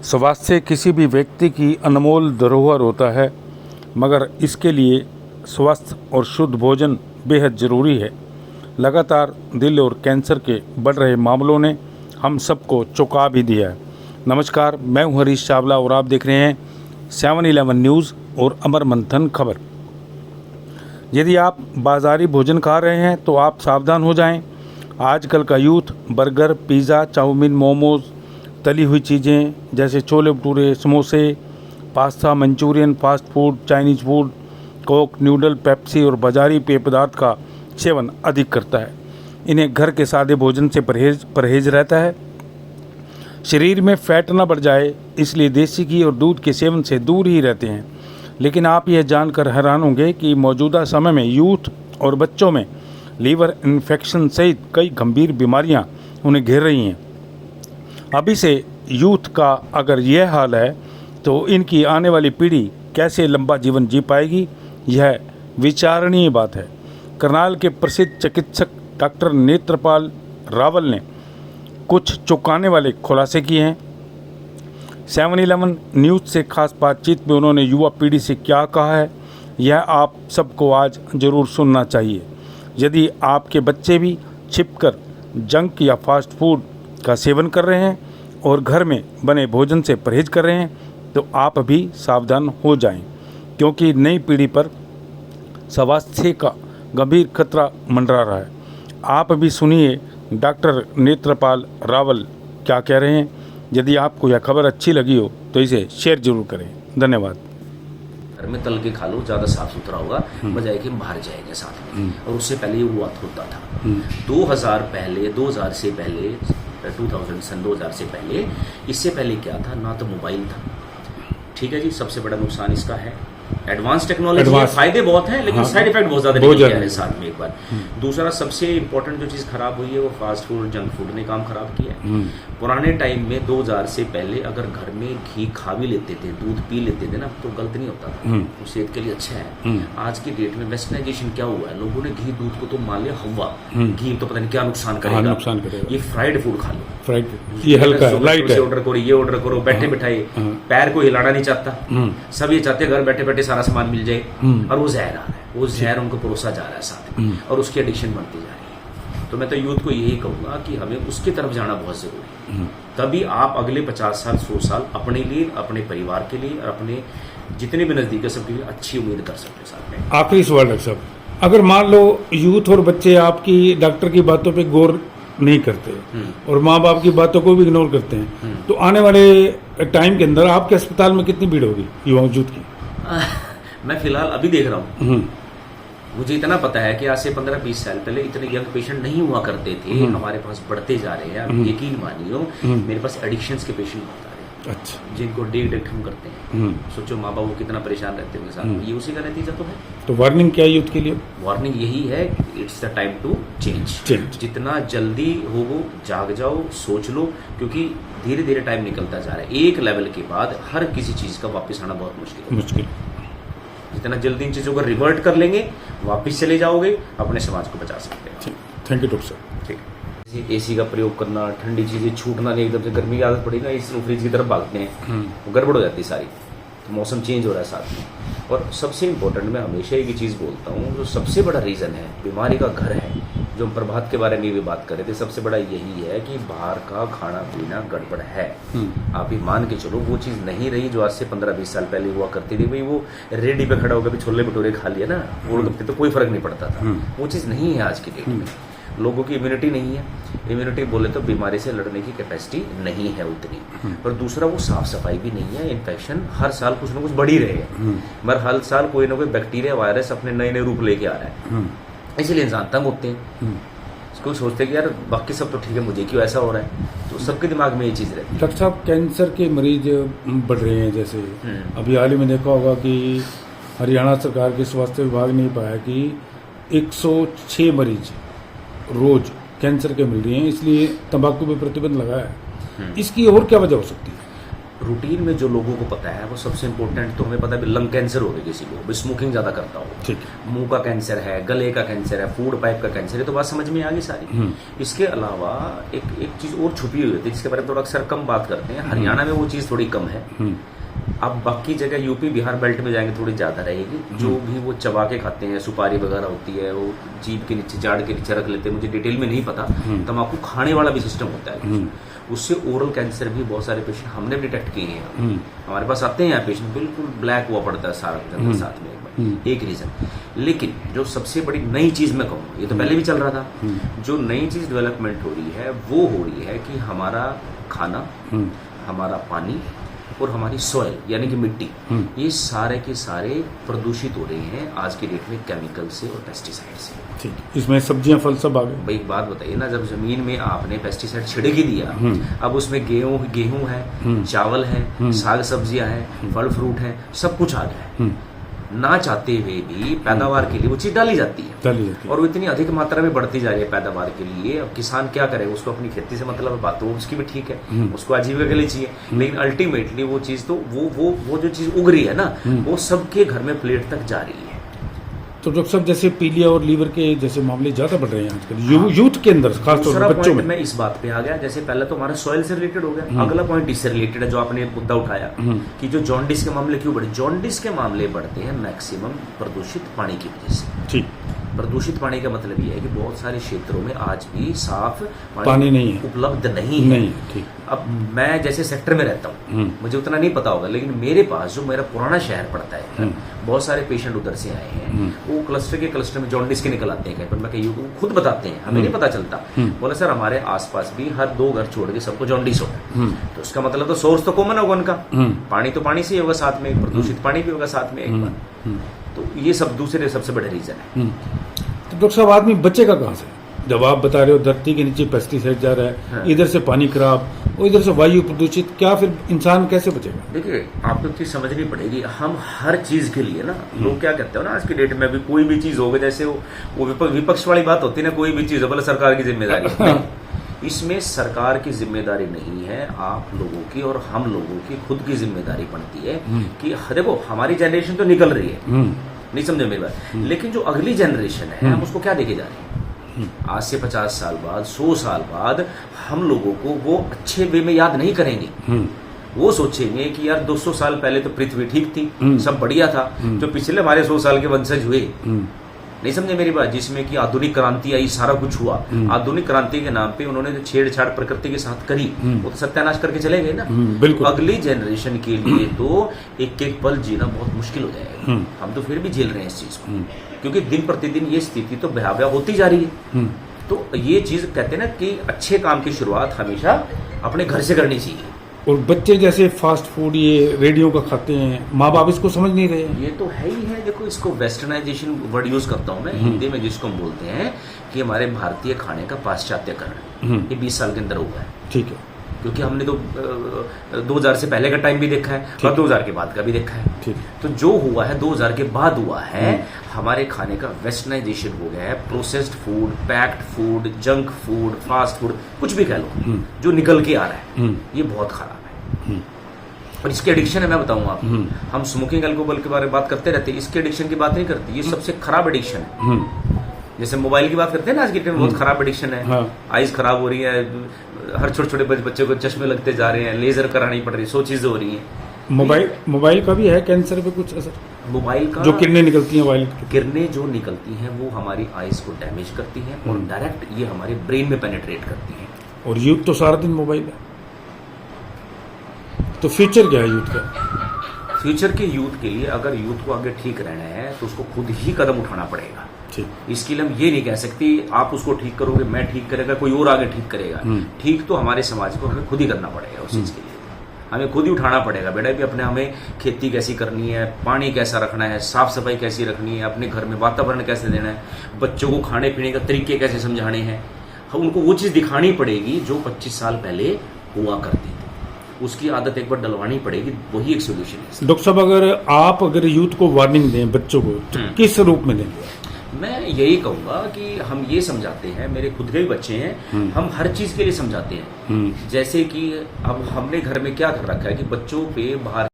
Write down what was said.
स्वास्थ्य किसी भी व्यक्ति की अनमोल धरोहर होता है, मगर इसके लिए स्वस्थ और शुद्ध भोजन बेहद ज़रूरी है। लगातार दिल और कैंसर के बढ़ रहे मामलों ने हम सबको चौंका भी दिया है। नमस्कार, मैं हूं हरीश चावला और आप देख रहे हैं 7/11 न्यूज़ और अमर मंथन खबर। यदि आप बाज़ारी भोजन खा रहे हैं तो आप सावधान हो जाएं। आजकल का youth burger, pizza, chowmein, momos, तली हुई चीज़ें जैसे छोले भटूरे, समोसे, pasta, Manchurian, fast food, Chinese food, Coke, noodle, Pepsi और बाज़ारी पेय पदार्थ का सेवन अधिक करता है। इन्हें घर के सादे भोजन से परहेज रहता है। शरीर में फैट न बढ़ जाए इसलिए देसी घी और दूध के सेवन से दूर ही रहते हैं। लेकिन आप यह जानकर हैरान होंगे कि मौजूदा समय में यूथ और बच्चों में लीवर इन्फेक्शन सहित कई गंभीर बीमारियां उन्हें घेर रही हैं। अभी से यूथ का अगर यह हाल है तो इनकी आने वाली पीढ़ी कैसे लंबा जीवन जी पाएगी, यह विचारणीय बात है। करनाल के प्रसिद्ध चिकित्सक डॉक्टर नेत्रपाल रावल ने कुछ चौंकाने वाले खुलासे किए हैं। 7/11 न्यूज़ से खास बातचीत में उन्होंने युवा पीढ़ी से क्या कहा है, यह आप सबको आज ज़रूर सुनना चाहिए। यदि आपके बच्चे भी छिपकर जंक या फास्ट फूड का सेवन कर रहे हैं और घर में बने भोजन से परहेज कर रहे हैं तो आप भी सावधान हो जाएं, क्योंकि नई पीढ़ी पर स्वास्थ्य का गंभीर खतरा मंडरा रहा है। आप भी सुनिए डॉक्टर नेत्रपाल रावल क्या कह रहे हैं। यदि आपको यह खबर अच्छी लगी हो तो इसे शेयर जरूर करें। धन्यवाद। घर में तल के खा लो, ज़्यादा साफ सुथरा होगा, बजाय कि हम बाहर जाएंगे साथ में। और उससे पहले ये हुआ होता था 2000 से पहले 2000 से पहले, इससे पहले क्या था, ना तो मोबाइल था। ठीक है जी, सबसे बड़ा नुकसान इसका है एडवांस टेक्नोलॉजी है। फायदे बहुत हैं लेकिन साइड इफेक्ट बहुत ज्यादा निकल गया है साथ में एक बार। दूसरा सबसे इंपॉर्टेंट जो चीज खराब हुई है वो फास्ट फूड, जंक फूड ने काम खराब किया है। पुराने टाइम में 2000 से पहले अगर घर में घी खा भी लेते थे, दूध पी लेते थे ना, तो गलत नहीं होता था, वो सेहत के लिए अच्छा है। आज की डेट में वेस्टर्नाइजेशन क्या हुआ है, लोगों ने घी दूध को तो मान लिया हवा, घी तो पता नहीं क्या नुकसान करेगा। ये फ्राइड फूड खा लो, ये हल्का लाइट है, ऑर्डर करो, ये ऑर्डर करो, बैठे बिठाए, पैर को हिलाना नहीं चाहता। सब ये चाहते घर बैठे बैठे सारा सामान मिल जाए, और वो जहर आ रहा है, वो जहर उनको परोसा जा रहा है साथ में, और उसकी एडिक्शन बढ़ती जा रही है। तो मैं तो यूथ को यही कहूंगा कि हमें उसकी तरफ जाना बहुत जरूरी है। तभी आप अगले 50 साल 100 साल अपने लिए, अपने परिवार के लिए और अपने जितने भी नजदीक है सबके लिए अच्छी उम्मीद कर सकते हैं साथ में। आखिरी सवाल डॉक्टर साहब, अगर मान लो यूथ और बच्चे आपकी डॉक्टर की बातों पे गौर नहीं करते और माँ बाप की बातों को भी इग्नोर करते हैं, तो आने वाले टाइम के अंदर आपके अस्पताल में कितनी भीड़ होगी युवाओं यूथ की? मैं फिलहाल अभी देख रहा हूँ, मुझे इतना पता है कि आज से 15-20 साल पहले इतने यंग पेशेंट नहीं हुआ करते थे, हमारे पास बढ़ते जा रहे हैं। अब यकीन मानियो मेरे पास एडिक्शंस के पेशेंट बहुत आ रहे हैं। अच्छा, जिनको डिएडिक्ट हम करते हैं। सोचो माँ बाप कितना परेशान रहते हैं साथ, ये उसी का नतीजा तो है। तो वार्निंग क्या है यूथ के लिए? वार्निंग यही है, it's the time to change. जितना जल्दी हो वो जाग जाओ, सोच लो, क्योंकि धीरे धीरे टाइम निकलता जा रहा है। एक लेवल के बाद हर किसी चीज का वापस आना बहुत मुश्किल। जितना जल्दी इन चीजों को रिवर्ट कर लेंगे, वापस चले जाओगे, अपने समाज को बचा सकते हैं। थैंक यू डॉक्टर साहब। ठीक। एसी का प्रयोग करना, ठंडी चीजें छूटना नहीं, एकदम से गर्मी की आदत पड़ी ना, इस फ्रिज की तरफ भागते हैं, वो गड़बड़ हो जाती है सारी। तो मौसम चेंज हो रहा है साथ में। और सबसे इम्पोर्टेंट, मैं हमेशा एक ही चीज़ बोलता हूँ, जो सबसे बड़ा रीज़न है बीमारी का घर है, जो हम प्रभात के बारे में भी बात कर रहे थे, सबसे बड़ा यही है कि बाहर का खाना पीना गड़बड़ है। आप ही मान के चलो वो चीज़ नहीं रही जो आज से 15-20 साल पहले हुआ करती थी। भाई वो रेडी पे खड़ा होकर भी छोले भटूरे खा लिया ना, गोलगप्पे, तो कोई फर्क नहीं पड़ता था। वो चीज़ नहीं है आज की डेट में। लोगों की इम्यूनिटी नहीं है, इम्यूनिटी बोले तो बीमारी से लड़ने की कैपेसिटी नहीं है उतनी। और दूसरा वो साफ सफाई भी नहीं है। इन्फेक्शन हर साल कुछ ना कुछ बढ़ ही रहे हैं, मगर हर साल कोई ना कोई बैक्टीरिया, वायरस अपने नए नए रूप लेके आ रहा है। इसीलिए इंसान तंग होते हैं, इसको सोचते हैं कि यार बाकी सब तो ठीक है, मुझे क्यों ऐसा हो रहा है। तो सबके दिमाग में ये चीज़ रहती है। डॉक्टर साहब, कैंसर के मरीज बढ़ रहे हैं, जैसे अभी हाल ही में देखा होगा कि हरियाणा सरकार के स्वास्थ्य विभाग ने पाया कि 106 मरीज रोज कैंसर के मिल रहे हैं, इसलिए तंबाकू पे प्रतिबंध लगाया है। इसकी और क्या वजह हो सकती है? रूटीन में जो लोगों को पता है वो सबसे इम्पोर्टेंट तो हमें पता है लंग कैंसर हो गया किसी को, स्मोकिंग ज़्यादा करता हो, ठीक, मुंह का कैंसर है, गले का कैंसर है, फूड पाइप का कैंसर है, तो बात समझ में आ गई सारी। इसके अलावा एक चीज़ और छुपी हुई होती है जिसके बारे में थोड़ा अक्सर कम बात करते हैं, हरियाणा में वो चीज़ थोड़ी कम है। अब बाकी जगह यूपी बिहार बेल्ट में जाएंगे थोड़ी ज़्यादा रहेगी। जो भी वो चबा के खाते हैं, सुपारी वगैरह होती है, वो जीभ के नीचे जाड़ के नीचे रख लेते हैं, मुझे डिटेल में नहीं पता। तम्बाकू खाने वाला भी सिस्टम होता है, उससे ओरल कैंसर भी बहुत सारे पेशेंट हमने भी डिटेक्ट किए हैं। हमारे पास आते हैं पेशेंट बिल्कुल ब्लैक हुआ पड़ता है सारा साथ में एक रीज़न। लेकिन जो सबसे बड़ी नई चीज़ मैं कहूँगा, ये तो पहले भी चल रहा था, जो नई चीज़ डेवलपमेंट हो रही है वो हो रही है कि हमारा खाना, हमारा पानी और हमारी सॉइल यानी कि मिट्टी, ये सारे के सारे प्रदूषित हो रहे हैं आज की डेट में केमिकल से और पेस्टिसाइड से। ठीक, इसमें सब्जियां फल सब आ गए। भाई एक बात बताइए ना, जब जमीन में आपने पेस्टिसाइड छिड़क ही दिया, अब उसमें गेहूं है, चावल है, साग सब्जियां हैं, फल फ्रूट है, सब कुछ आ गया है। ना चाहते हुए भी पैदावार के लिए वो चीज डाली जाती है, और वो इतनी अधिक मात्रा में बढ़ती जा रही है पैदावार के लिए। अब किसान क्या करे, उसको अपनी खेती से मतलब बात तो उसकी भी ठीक है, उसको आजीविका के लिए चाहिए, लेकिन अल्टीमेटली वो चीज तो वो जो चीज उग रही है ना, वो सबके घर में प्लेट तक जा रही है। तो डॉक्टर साहब जैसे पीलिया और लीवर के जैसे मामले ज्यादा बढ़ रहे हैं आजकल यूथ के अंदर, खासतौर पर बच्चों में। मैं इस बात पे आ गया, जैसे पहले तो हमारा सॉइल से रिलेटेड हो गया, अगला पॉइंट इससे रिलेटेड है जो आपने मुद्दा उठाया कि जो जॉन्डिस के मामले क्यों बढ़े। जॉन्डिस के मामले बढ़ते हैं मैक्सिमम प्रदूषित पानी की वजह से। ठीक, प्रदूषित पानी का मतलब ये है कि बहुत सारे क्षेत्रों में आज भी साफ पानी नहीं है, उपलब्ध नहीं है। ठीक, अब मैं जैसे सेक्टर में रहता हूँ, मुझे उतना नहीं पता होगा, लेकिन मेरे पास जो मेरा पुराना शहर पड़ता है, बहुत सारे पेशेंट उधर से आए हैं, वो क्लस्टर में जॉन्डिस के निकल आते हैं कहीं पर। मैं कहीं खुद बताते हैं, हमें नहीं पता चलता। बोले सर हमारे आसपास भी हर 2 घर छोड़ के सबको जॉन्डिस हो गया। तो उसका मतलब तो सोर्स तो कॉमन होगा उनका, पानी तो पानी से ही होगा, साथ में प्रदूषित पानी भी होगा साथ में एक बार। तो ये सब दूसरे सबसे बड़े रीजन है। तो डॉक्टर साहब आदमी बचेगा कहाँ से? जब आप बता रहे हो धरती के नीचे पेस्टिसाइड जा रहा है, हाँ। इधर से पानी खराब और इधर से वायु प्रदूषित, क्या फिर इंसान कैसे बचेगा? देखिए आपको चीज समझनी पड़ेगी, हम हर चीज के लिए ना, लोग क्या कहते हो ना आज की डेट में भी कोई भी चीज होगा, जैसे वो विपक्ष वाली बात होती है ना, कोई भी चीज हो बोले सरकार की जिम्मेदारी। हाँ। इसमें सरकार की जिम्मेदारी नहीं है, आप लोगों की और हम लोगों की खुद की जिम्मेदारी बनती है कि देखो हमारी जनरेशन तो निकल रही है, नहीं समझे मेरी बात, लेकिन जो अगली जनरेशन है हम उसको क्या देके जा रहे हैं? आज से 50 साल बाद, 100 साल बाद हम लोगों को वो अच्छे वे में याद नहीं करेंगे। वो सोचेंगे कि यार 200 साल पहले तो पृथ्वी ठीक थी, सब बढ़िया था, जो पिछले हमारे 100 साल के वंशज हुए, नहीं समझे मेरी बात, जिसमें कि आधुनिक क्रांति आई, सारा कुछ हुआ। आधुनिक क्रांति के नाम पे उन्होंने जो छेड़छाड़ प्रकृति के साथ करी, वो तो सत्यानाश करके चले गए ना। बिल्कुल। अगली जनरेशन के लिए तो एक एक पल जीना बहुत मुश्किल हो जाएगा। हम तो फिर भी झेल रहे हैं इस चीज को, क्योंकि दिन प्रतिदिन ये स्थिति तो भयावह होती जा रही है। तो ये चीज कहते हैं ना कि अच्छे काम की शुरुआत हमेशा अपने घर से करनी चाहिए। और बच्चे जैसे फास्ट फूड ये रेडियो का खाते हैं, माँ बाप इसको समझ नहीं रहे हैं। ये तो है ही है। देखो इसको वेस्टर्नाइजेशन वर्ड यूज करता हूँ मैं हिंदी में, जिसको हम बोलते हैं कि हमारे भारतीय खाने का पाश्चात्यकरण, ये 20 साल के अंदर हुआ है। ठीक है, क्योंकि हमने तो 2000 से पहले का टाइम भी देखा है और 2000 के बाद का भी देखा है। ठीक, तो जो हुआ है 2000 के बाद हुआ है, हमारे खाने का वेस्टर्नाइजेशन हो गया है। Processed food, packed food, junk food, fast food, कुछ भी कह लो, जो निकल के आ रहा है, ये बहुत खराब है। और इसकी एडिक्शन है, मैं बताऊं आपको, हम स्मोकिंग अल्कोहल के बारे में बात करते रहते हैं, इसकी एडिक्शन की बात नहीं करते। ये सबसे खराब एडिक्शन है। जैसे मोबाइल की बात करते हैं ना, आज की डेट में बहुत खराब एडिक्शन है। हाँ। आइज खराब हो रही है, हर छोटे छोटे बच्चे को चश्मे लगते जा रहे हैं, लेजर करानी पड़ रही है, 100 चीजें हो रही हैं। मोबाइल का भी है कैंसर पे कुछ असर? मोबाइल का जो किरणें निकलती हैं, वायलेट किरणें जो निकलती हैं वो हमारी आइज को डैमेज करती हैं और डायरेक्ट ये हमारे ब्रेन में पेनिट्रेट करती हैं। और यूथ तो सारा दिन मोबाइल है, तो फ्यूचर क्या है यूथ का? फ्यूचर के यूथ के लिए, अगर यूथ को आगे ठीक रहना है तो उसको खुद ही कदम उठाना पड़ेगा। इसके लिए हम ये नहीं कह सकते आप उसको ठीक करोगे, मैं ठीक करेगा, कोई और आगे ठीक करेगा। ठीक तो हमारे समाज को हमें खुद ही करना पड़ेगा। उस चीज के लिए हमें खुद ही उठाना पड़ेगा बेटा कि अपने हमें खेती कैसी करनी है, पानी कैसा रखना है, साफ सफाई कैसी रखनी है, अपने घर में वातावरण कैसे देना है, बच्चों को खाने पीने का तरीके कैसे समझाने हैं। हम उनको वो चीज दिखानी पड़ेगी जो 25 साल पहले हुआ करती थी। उसकी आदत एक बार डलवानी पड़ेगी, वही एक सोल्यूशन है। डॉक्टर साहब अगर यूथ को वार्निंग दें बच्चों को, तो किस रूप में देंगे? मैं यही कहूंगा कि हम ये समझाते हैं, मेरे खुद के भी बच्चे हैं, हम हर चीज के लिए समझाते हैं। जैसे कि अब हमने घर में क्या कर रखा है कि बच्चों पे बाहर